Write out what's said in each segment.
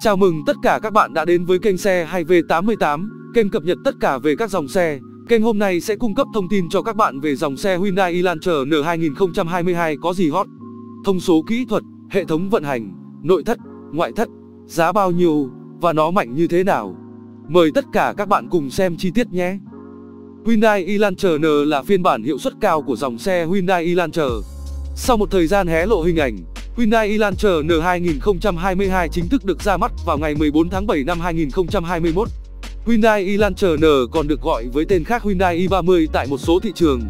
Chào mừng tất cả các bạn đã đến với kênh Xe Hay V88, kênh cập nhật tất cả về các dòng xe. Kênh hôm nay sẽ cung cấp thông tin cho các bạn về dòng xe Hyundai Elantra N 2022 có gì hot, thông số kỹ thuật, hệ thống vận hành, nội thất, ngoại thất, giá bao nhiêu và nó mạnh như thế nào. Mời tất cả các bạn cùng xem chi tiết nhé. Hyundai Elantra N là phiên bản hiệu suất cao của dòng xe Hyundai Elantra. Sau một thời gian hé lộ hình ảnh, Hyundai Elantra N 2022 chính thức được ra mắt vào ngày 14 tháng 7 năm 2021. Hyundai Elantra N còn được gọi với tên khác Hyundai i30 tại một số thị trường.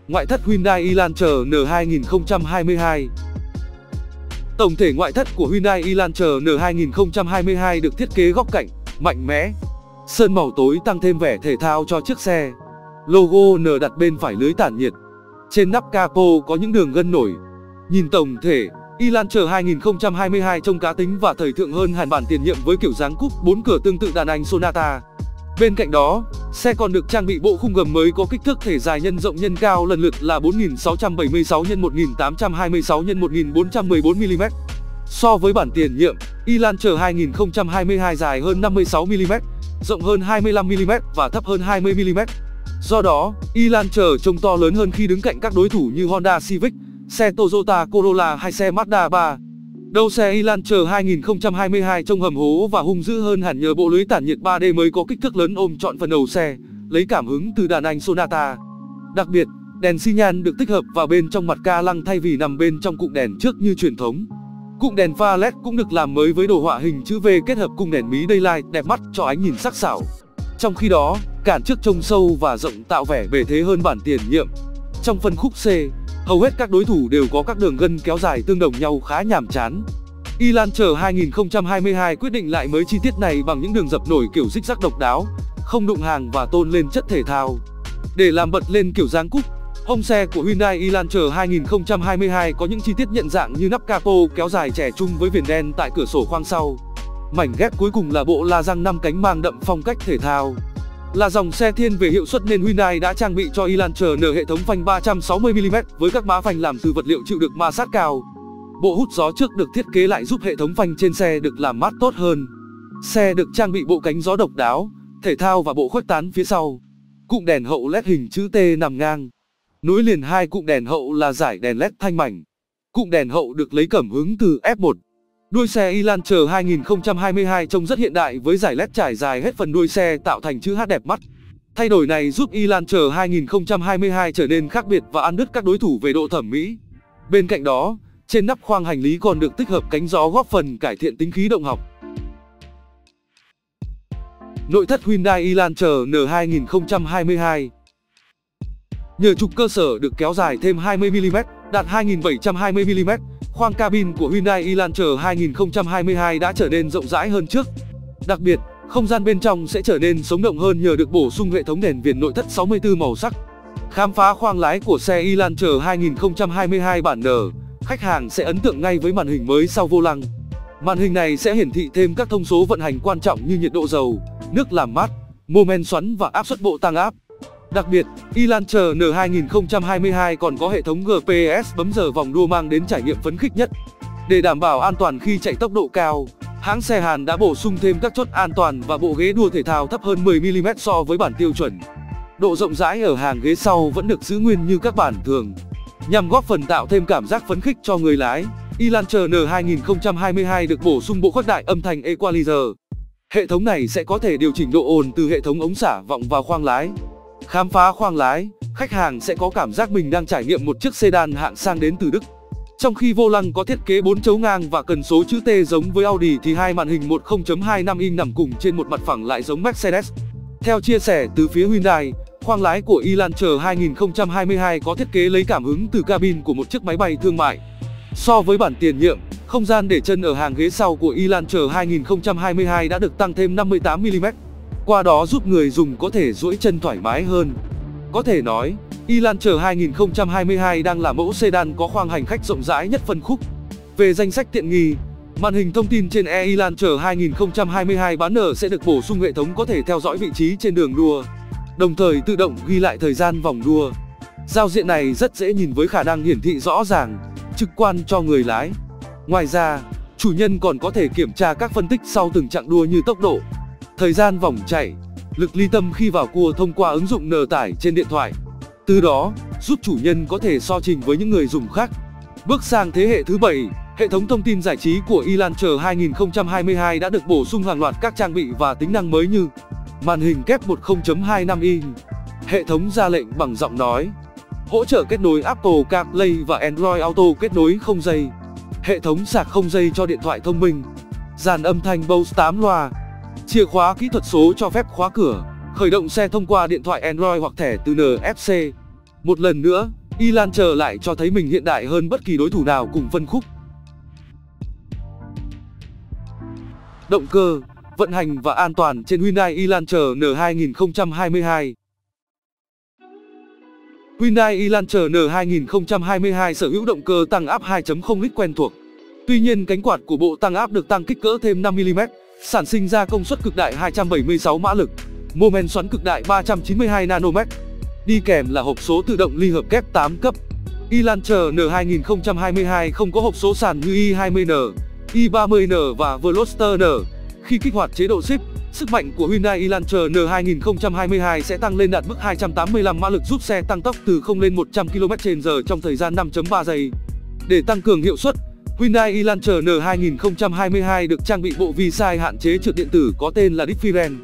Ngoại thất Hyundai Elantra N 2022. Tổng thể ngoại thất của Hyundai Elantra N 2022 được thiết kế góc cạnh, mạnh mẽ. Sơn màu tối tăng thêm vẻ thể thao cho chiếc xe. Logo N đặt bên phải lưới tản nhiệt. Trên nắp capo có những đường gân nổi. Nhìn tổng thể, Elantra 2022 trông cá tính và thời thượng hơn hẳn bản tiền nhiệm với kiểu dáng cúp 4 cửa tương tự đàn anh Sonata. Bên cạnh đó, xe còn được trang bị bộ khung gầm mới có kích thước thể dài nhân rộng nhân cao lần lượt là 4676 x 1826 x 1414 mm. So với bản tiền nhiệm, Elantra 2022 dài hơn 56 mm, rộng hơn 25 mm và thấp hơn 20 mm. Do đó, Elantra trông to lớn hơn khi đứng cạnh các đối thủ như Honda Civic, xe Toyota Corolla hay xe Mazda 3. Đầu xe Elantra 2022 trông hầm hố và hung dữ hơn hẳn nhờ bộ lưới tản nhiệt 3D mới có kích thước lớn ôm trọn phần đầu xe, lấy cảm hứng từ đàn anh Sonata. Đặc biệt, đèn xi nhan được tích hợp vào bên trong mặt ca lăng thay vì nằm bên trong cụm đèn trước như truyền thống. Cụm đèn pha LED cũng được làm mới với đồ họa hình chữ V kết hợp cùng đèn mí daylight đẹp mắt cho ánh nhìn sắc sảo. Trong khi đó, cản trước trông sâu và rộng tạo vẻ bề thế hơn bản tiền nhiệm. Trong phân khúc C, hầu hết các đối thủ đều có các đường gân kéo dài tương đồng nhau khá nhàm chán. Elantra 2022 quyết định lại mới chi tiết này bằng những đường dập nổi kiểu zig zag độc đáo, không đụng hàng và tôn lên chất thể thao. Để làm bật lên kiểu dáng cúp, hông xe của Hyundai Elantra 2022 có những chi tiết nhận dạng như nắp capo kéo dài chẻ chung với viền đen tại cửa sổ khoang sau. Mảnh ghép cuối cùng là bộ la răng 5 cánh mang đậm phong cách thể thao. Là dòng xe thiên về hiệu suất nên Hyundai đã trang bị cho Elantra N hệ thống phanh 360mm với các má phanh làm từ vật liệu chịu được ma sát cao. Bộ hút gió trước được thiết kế lại giúp hệ thống phanh trên xe được làm mát tốt hơn. Xe được trang bị bộ cánh gió độc đáo, thể thao và bộ khuếch tán phía sau. Cụm đèn hậu LED hình chữ T nằm ngang. Nối liền hai cụm đèn hậu là dải đèn LED thanh mảnh. Cụm đèn hậu được lấy cảm hứng từ F1. Đuôi xe Elantra 2022 trông rất hiện đại với dải LED trải dài hết phần đuôi xe tạo thành chữ H đẹp mắt. Thay đổi này giúp Elantra 2022 trở nên khác biệt và ăn đứt các đối thủ về độ thẩm mỹ. Bên cạnh đó, trên nắp khoang hành lý còn được tích hợp cánh gió góp phần cải thiện tính khí động học. Nội thất Hyundai Elantra N 2022. Nhờ trục cơ sở được kéo dài thêm 20mm, đạt 2720mm, khoang cabin của Hyundai Elantra 2022 đã trở nên rộng rãi hơn trước. Đặc biệt, không gian bên trong sẽ trở nên sống động hơn nhờ được bổ sung hệ thống đèn viền nội thất 64 màu sắc. Khám phá khoang lái của xe Elantra 2022 bản N, khách hàng sẽ ấn tượng ngay với màn hình mới sau vô lăng. Màn hình này sẽ hiển thị thêm các thông số vận hành quan trọng như nhiệt độ dầu, nước làm mát, mô men xoắn và áp suất bộ tăng áp. Đặc biệt, Elantra N 2022 còn có hệ thống GPS bấm giờ vòng đua mang đến trải nghiệm phấn khích nhất. Để đảm bảo an toàn khi chạy tốc độ cao, hãng xe Hàn đã bổ sung thêm các chốt an toàn và bộ ghế đua thể thao thấp hơn 10mm so với bản tiêu chuẩn. Độ rộng rãi ở hàng ghế sau vẫn được giữ nguyên như các bản thường. Nhằm góp phần tạo thêm cảm giác phấn khích cho người lái, Elantra N 2022 được bổ sung bộ khuếch đại âm thanh Equalizer. Hệ thống này sẽ có thể điều chỉnh độ ồn từ hệ thống ống xả vọng vào khoang lái. Khám phá khoang lái, khách hàng sẽ có cảm giác mình đang trải nghiệm một chiếc sedan hạng sang đến từ Đức. Trong khi vô lăng có thiết kế 4 chấu ngang và cần số chữ T giống với Audi thì hai màn hình 10.25 inch nằm cùng trên một mặt phẳng lại giống Mercedes. Theo chia sẻ từ phía Hyundai, khoang lái của Elantra 2022 có thiết kế lấy cảm hứng từ cabin của một chiếc máy bay thương mại. So với bản tiền nhiệm, không gian để chân ở hàng ghế sau của Elantra 2022 đã được tăng thêm 58mm. Qua đó giúp người dùng có thể duỗi chân thoải mái hơn. Có thể nói, Elantra 2022 đang là mẫu sedan có khoang hành khách rộng rãi nhất phân khúc. Về danh sách tiện nghi, màn hình thông tin trên Elantra 2022 bán N sẽ được bổ sung hệ thống có thể theo dõi vị trí trên đường đua, đồng thời tự động ghi lại thời gian vòng đua. Giao diện này rất dễ nhìn với khả năng hiển thị rõ ràng, trực quan cho người lái. Ngoài ra, Chủ nhân còn có thể kiểm tra các phân tích sau từng chặng đua như tốc độ, thời gian vòng chạy, lực ly tâm khi vào cua thông qua ứng dụng N tải trên điện thoại. Từ đó, giúp chủ nhân có thể so trình với những người dùng khác. Bước sang thế hệ thứ 7, hệ thống thông tin giải trí của eLauncher 2022 đã được bổ sung hàng loạt các trang bị và tính năng mới như màn hình kép 10.25 inch, hệ thống ra lệnh bằng giọng nói, hỗ trợ kết nối Apple CarPlay và Android Auto kết nối không dây, hệ thống sạc không dây cho điện thoại thông minh, dàn âm thanh Bose 8 loa, chìa khóa kỹ thuật số cho phép khóa cửa, khởi động xe thông qua điện thoại Android hoặc thẻ từ NFC. Một lần nữa, eLauncher lại cho thấy mình hiện đại hơn bất kỳ đối thủ nào cùng phân khúc. Động cơ, vận hành và an toàn trên Hyundai eLauncher N 2022. Hyundai eLauncher N 2022 sở hữu động cơ tăng áp 2.0 lít quen thuộc. Tuy nhiên, cánh quạt của bộ tăng áp được tăng kích cỡ thêm 5mm, sản sinh ra công suất cực đại 276 mã lực, mô men xoắn cực đại 392 Nm. Đi kèm là hộp số tự động ly hợp kép 8 cấp. eLauncher N 2022 không có hộp số sàn như i20N, i30N và Veloster N. Khi kích hoạt chế độ Shift, sức mạnh của Hyundai eLauncher N 2022 sẽ tăng lên đạt mức 285 mã lực, giúp xe tăng tốc từ 0 lên 100 km/h trong thời gian 5.3 giây. Để tăng cường hiệu suất, Hyundai eLauncher N 2022 được trang bị bộ vi sai hạn chế trượt điện tử có tên là Different,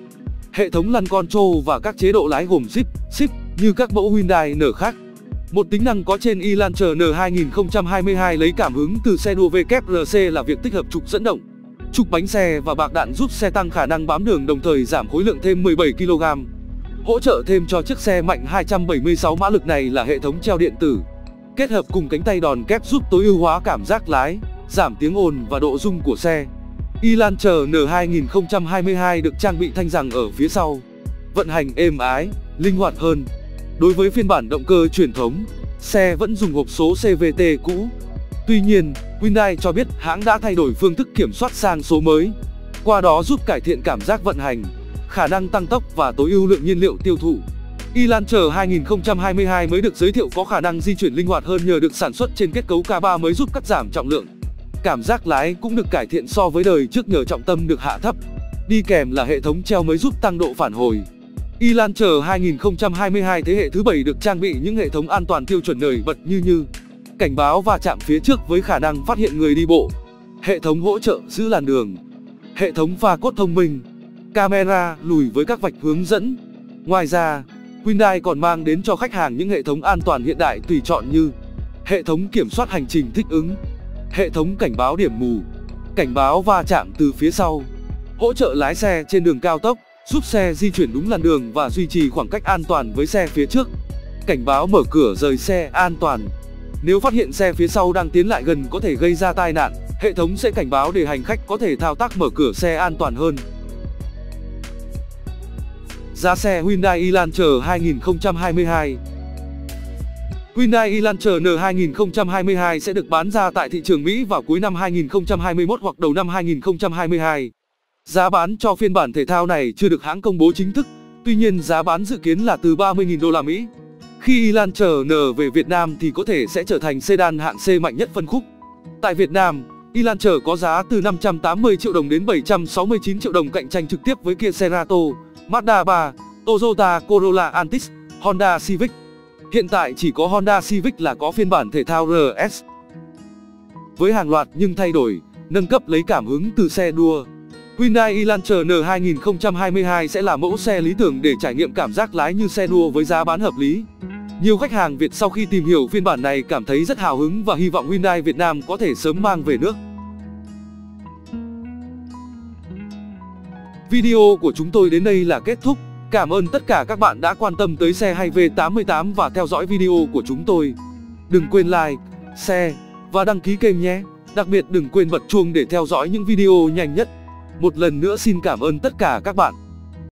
hệ thống lăn control và các chế độ lái gồm Shift như các mẫu Hyundai N khác. Một tính năng có trên eLauncher N 2022 lấy cảm hứng từ xe đua WRC là việc tích hợp trục dẫn động, trục bánh xe và bạc đạn giúp xe tăng khả năng bám đường, đồng thời giảm khối lượng thêm 17 kg. Hỗ trợ thêm cho chiếc xe mạnh 276 mã lực này là hệ thống treo điện tử, kết hợp cùng cánh tay đòn kép giúp tối ưu hóa cảm giác lái, giảm tiếng ồn và độ rung của xe. eLauncher N 2022 được trang bị thanh giằng ở phía sau, vận hành êm ái, linh hoạt hơn. Đối với phiên bản động cơ truyền thống, xe vẫn dùng hộp số CVT cũ. Tuy nhiên, Hyundai cho biết hãng đã thay đổi phương thức kiểm soát sang số mới, qua đó giúp cải thiện cảm giác vận hành, khả năng tăng tốc và tối ưu lượng nhiên liệu tiêu thụ. eLauncher 2022 mới được giới thiệu có khả năng di chuyển linh hoạt hơn nhờ được sản xuất trên kết cấu K3 mới giúp cắt giảm trọng lượng. Cảm giác lái cũng được cải thiện so với đời trước nhờ trọng tâm được hạ thấp. Đi kèm là hệ thống treo mới giúp tăng độ phản hồi. eLauncher 2022 thế hệ thứ 7 được trang bị những hệ thống an toàn tiêu chuẩn nổi bật như cảnh báo va chạm phía trước với khả năng phát hiện người đi bộ, hệ thống hỗ trợ giữ làn đường, hệ thống pha cốt thông minh, camera lùi với các vạch hướng dẫn. Ngoài ra, Hyundai còn mang đến cho khách hàng những hệ thống an toàn hiện đại tùy chọn như hệ thống kiểm soát hành trình thích ứng, hệ thống cảnh báo điểm mù, cảnh báo va chạm từ phía sau, hỗ trợ lái xe trên đường cao tốc, giúp xe di chuyển đúng làn đường và duy trì khoảng cách an toàn với xe phía trước, cảnh báo mở cửa rời xe an toàn. Nếu phát hiện xe phía sau đang tiến lại gần có thể gây ra tai nạn, hệ thống sẽ cảnh báo để hành khách có thể thao tác mở cửa xe an toàn hơn. Giá xe Hyundai eLauncher 2022. Hyundai eLauncher N 2022 sẽ được bán ra tại thị trường Mỹ vào cuối năm 2021 hoặc đầu năm 2022. Giá bán cho phiên bản thể thao này chưa được hãng công bố chính thức, tuy nhiên giá bán dự kiến là từ 30.000 đô la Mỹ. Khi eLauncher N về Việt Nam thì có thể sẽ trở thành sedan hạng C mạnh nhất phân khúc. Tại Việt Nam, eLauncher có giá từ 580 triệu đồng đến 769 triệu đồng, cạnh tranh trực tiếp với Kia Cerato, Mazda 3, Toyota Corolla Altis, Honda Civic. Hiện tại chỉ có Honda Civic là có phiên bản thể thao RS. Với hàng loạt nhưng thay đổi, nâng cấp lấy cảm hứng từ xe đua, Hyundai eLauncher N 2022 sẽ là mẫu xe lý tưởng để trải nghiệm cảm giác lái như xe đua với giá bán hợp lý. Nhiều khách hàng Việt sau khi tìm hiểu phiên bản này cảm thấy rất hào hứng và hy vọng Hyundai Việt Nam có thể sớm mang về nước. Video của chúng tôi đến đây là kết thúc. Cảm ơn tất cả các bạn đã quan tâm tới xe Hiace V88 và theo dõi video của chúng tôi. Đừng quên like, share và đăng ký kênh nhé. Đặc biệt đừng quên bật chuông để theo dõi những video nhanh nhất. Một lần nữa xin cảm ơn tất cả các bạn.